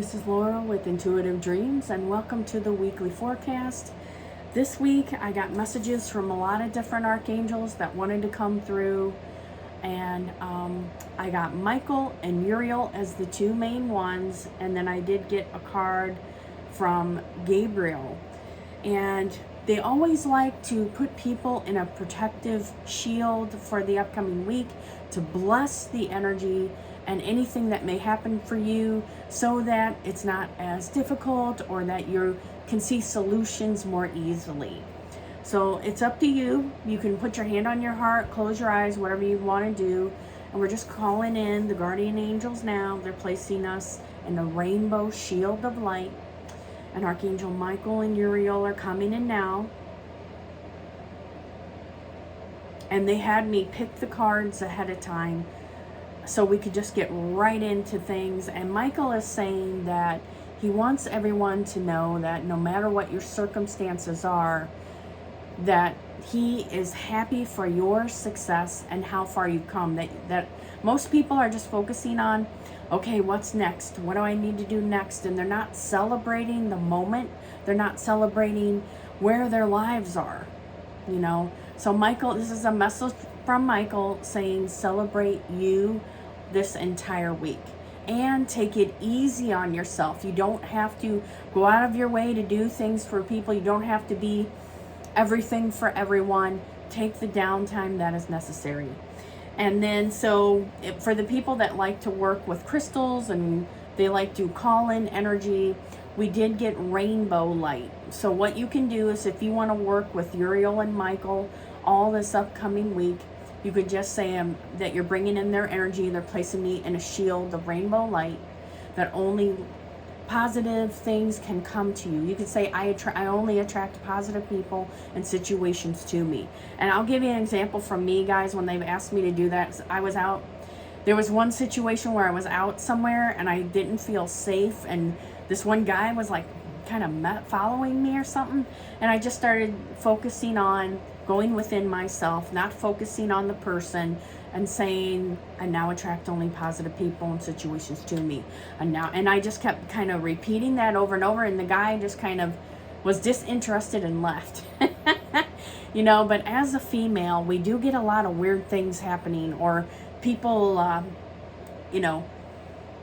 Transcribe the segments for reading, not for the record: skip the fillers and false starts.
this is Laura with Intuitive Dreams, and welcome to the weekly forecast. This week I got messages from a lot of different archangels that wanted to come through, and I got Michael and Uriel as the two main ones, and then I did get a card from Gabriel. And they always like to put people in a protective shield for the upcoming week to bless the energy and anything that may happen for you, so that it's not as difficult or that you can see solutions more easily. So it's up to you. You can put your hand on your heart, close your eyes, whatever you want to do. And we're just calling in the guardian angels now. They're placing us in a rainbow shield of light. And Archangel Michael and Uriel are coming in now. And they had me pick the cards ahead of time so we could just get right into things. And Michael is saying that he wants everyone to know that no matter what your circumstances are, that he is happy for your success and how far you've come. That most people are just focusing on, okay, what's next? What do I need to do next? And they're not celebrating the moment. They're not celebrating where their lives are, you know. So Michael, this is a message from Michael saying celebrate you this entire week. And take it easy on yourself. You don't have to go out of your way to do things for people. You don't have to be everything for everyone. Take the downtime that is necessary. And then for the people that like to work with crystals and they like to call in energy, we did get rainbow light. So what you can do is, if you want to work with Uriel and Michael all this upcoming week, you could just say that you're bringing in their energy. They're placing me in a shield of rainbow light, that only positive things can come to you. You could say, I only attract positive people and situations to me. And I'll give you an example from me, guys, when they've asked me to do that. I was out. There was one situation where I was out somewhere and I didn't feel safe. And this one guy was like kind of following me or something. And I just started focusing on going within myself, not focusing on the person, and saying, I now attract only positive people and situations to me. And I just kept kind of repeating that over and over, and the guy just kind of was disinterested and left. You know, but as a female, we do get a lot of weird things happening, or people, you know,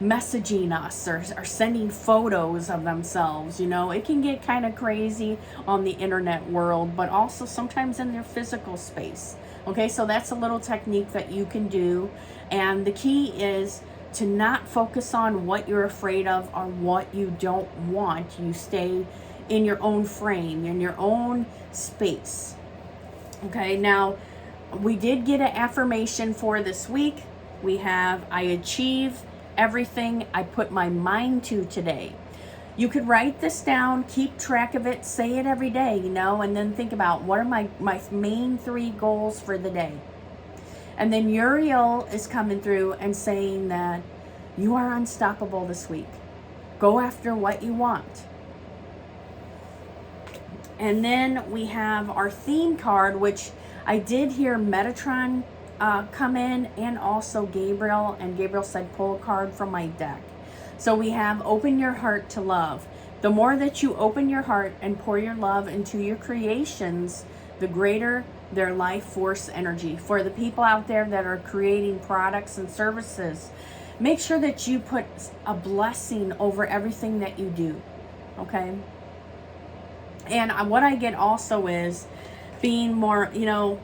messaging us or sending photos of themselves. You know, it can get kind of crazy on the internet world, but also sometimes in their physical space. Okay, so that's a little technique that you can do. And the key is to not focus on what you're afraid of or what you don't want. You stay in your own frame, in your own space. Okay, now we did get an affirmation for this week. We have, I achieve everything I put my mind to today. You could write this down, keep track of it, say it every day, you know, and then think about, what are my main 3 goals for the day? And then Uriel is coming through and saying that you are unstoppable this week. Go after what you want. And then we have our theme card, which I did hear Metatron come in, and also Gabriel, and Gabriel said pull a card from my deck. So we have open your heart to love. The more that you open your heart and pour your love into your creations, the greater their life force energy. For the people out there that are creating products and services, make sure that you put a blessing over everything that you do. Okay? And what I get also is being more, you know,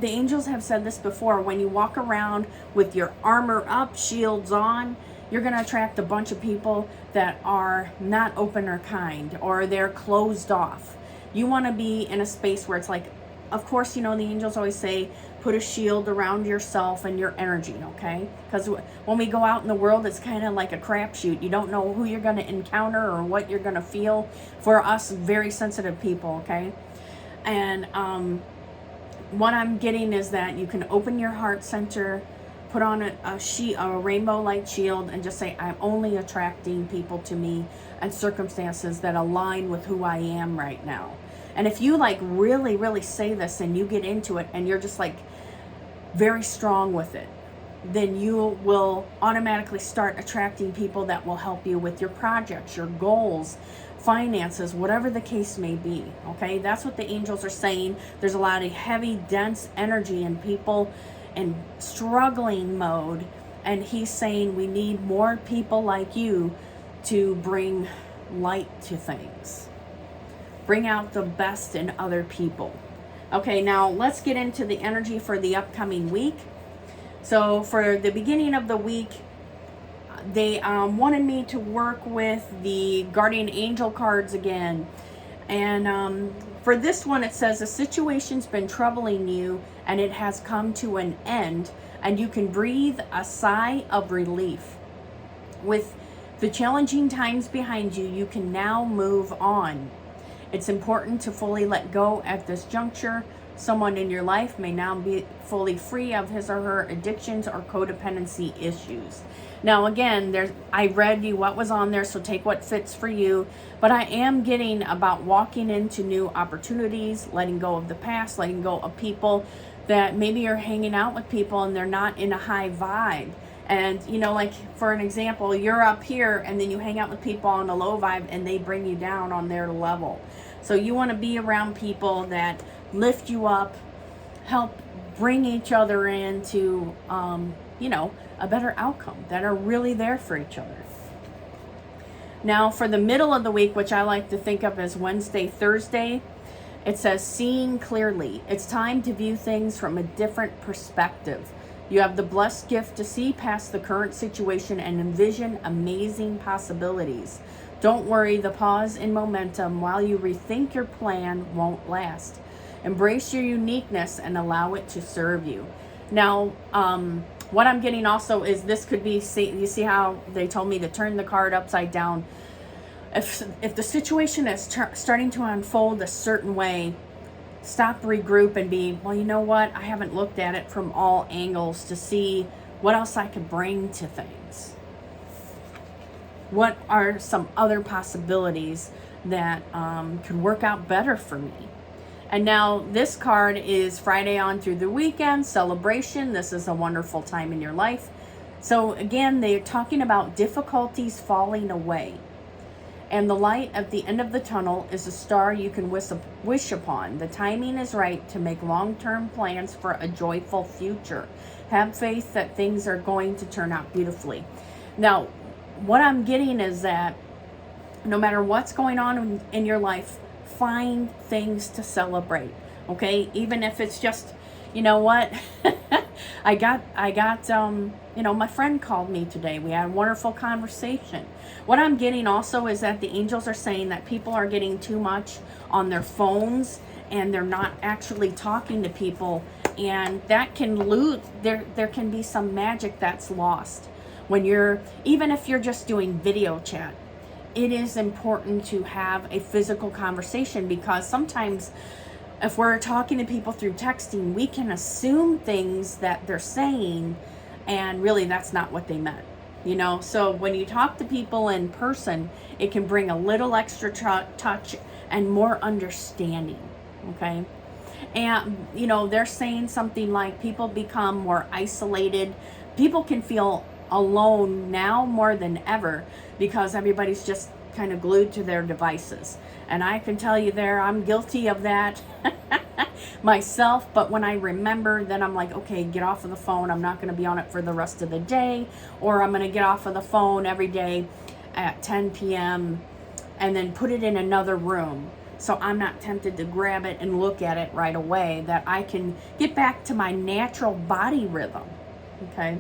the angels have said this before, when you walk around with your armor up, shields on, you're going to attract a bunch of people that are not open or kind, or they're closed off. You want to be in a space where it's like, of course, you know, the angels always say, put a shield around yourself and your energy, okay? Because when we go out in the world, it's kind of like a crapshoot. You don't know who you're going to encounter or what you're going to feel. For us, very sensitive people, okay? And what I'm getting is that you can open your heart center, put on a rainbow light shield, and just say, I'm only attracting people to me and circumstances that align with who I am right now. And if you like really, really say this and you get into it and you're just like very strong with it, then you will automatically start attracting people that will help you with your projects, your goals, finances, whatever the case may be. Okay, that's what the angels are saying. There's a lot of heavy, dense energy in people in struggling mode, and he's saying we need more people like you to bring light to things, bring out the best in other people. Okay, now let's get into the energy for the upcoming week. So for the beginning of the week, they wanted me to work with the guardian angel cards again. And for this one, it says a situation's been troubling you and it has come to an end, and you can breathe a sigh of relief. With the challenging times behind you, you can now move on. It's important to fully let go at this juncture. Someone in your life may now be fully free of his or her addictions or codependency issues. Now again, I read you what was on there, so take what fits for you. But I am getting about walking into new opportunities, letting go of the past, letting go of people that maybe you're hanging out with people and they're not in a high vibe. And, you know, like for an example, you're up here and then you hang out with people on a low vibe and they bring you down on their level. So you want to be around people that lift you up, help bring each other into, you know, a better outcome, that are really there for each other. Now for the middle of the week, which I like to think of as Wednesday, Thursday, it says seeing clearly. It's time to view things from a different perspective. You have the blessed gift to see past the current situation and envision amazing possibilities. Don't worry, the pause in momentum while you rethink your plan won't last. Embrace your uniqueness and allow it to serve you. Now, what I'm getting also is this could be, you see how they told me to turn the card upside down. If the situation is starting to unfold a certain way, stop, regroup, and be, well, you know what? I haven't looked at it from all angles to see what else I could bring to things. What are some other possibilities that could work out better for me? And now this card is Friday on through the weekend, celebration. This is a wonderful time in your life. So again, they're talking about difficulties falling away. And the light at the end of the tunnel is a star you can wish upon. The timing is right to make long-term plans for a joyful future. Have faith that things are going to turn out beautifully. Now, what I'm getting is that no matter what's going on in your life, find things to celebrate, okay? Even if it's just, you know what, I got, you know, my friend called me today. We had a wonderful conversation. What I'm getting also is that the angels are saying that people are getting too much on their phones and they're not actually talking to people, and that can lose, there can be some magic that's lost when even if you're just doing video chat. It is important to have a physical conversation, because sometimes if we're talking to people through texting, we can assume things that they're saying and really that's not what they meant, you know? So when you talk to people in person, it can bring a little extra touch and more understanding, okay? And, you know, they're saying something like people become more isolated. People can feel alone now more than ever because everybody's just kind of glued to their devices. And I can tell you I'm guilty of that myself. But when I remember, then I'm like, okay, get off of the phone. I'm not going to be on it for the rest of the day, or I'm going to get off of the phone every day at 10 p.m. and then put it in another room, so I'm not tempted to grab it and look at it right away, that I can get back to my natural body rhythm, okay?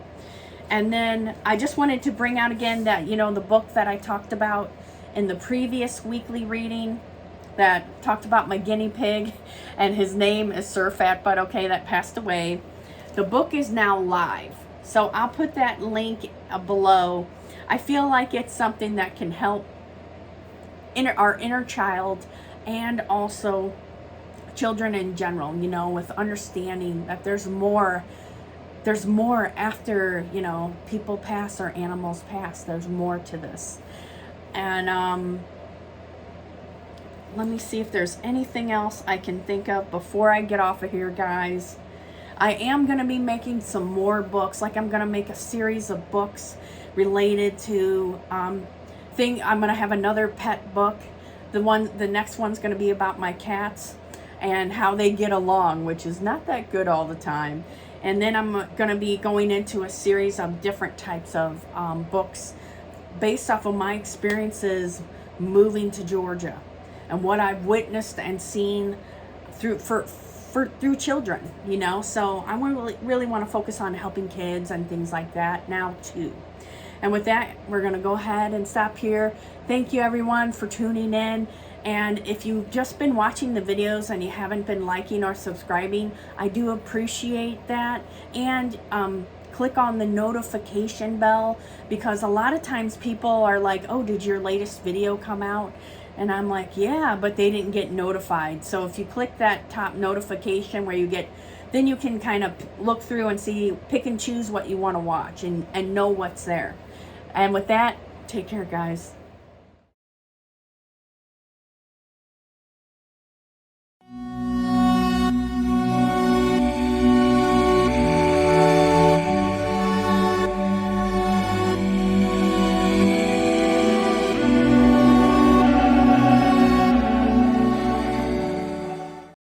And then I just wanted to bring out again that, you know, the book that I talked about in the previous weekly reading that talked about my guinea pig, and his name is Sir Fat Butt, okay, that passed away. The book is now live, so I'll put that link below. I feel like it's something that can help our inner child and also children in general, you know, with understanding that there's more after, you know, people pass or animals pass. There's more to this. And let me see if there's anything else I can think of before I get off of here, guys. I am going to be making some more books. Like, I'm going to make a series of books related to I'm going to have another pet book. The next one's going to be about my cats and how they get along, which is not that good all the time. And then I'm going to be going into a series of different types of books based off of my experiences moving to Georgia and what I've witnessed and seen through through children, you know. So I really want to focus on helping kids and things like that now too. And with that, we're going to go ahead and stop here. Thank you everyone for tuning in. And if you've just been watching the videos and you haven't been liking or subscribing, I do appreciate that. And click on the notification bell, because a lot of times people are like, oh, did your latest video come out? And I'm like, yeah, but they didn't get notified. So if you click that top notification where you get, then you can kind of look through and see, pick and choose what you want to watch and know what's there. And with that, take care, guys.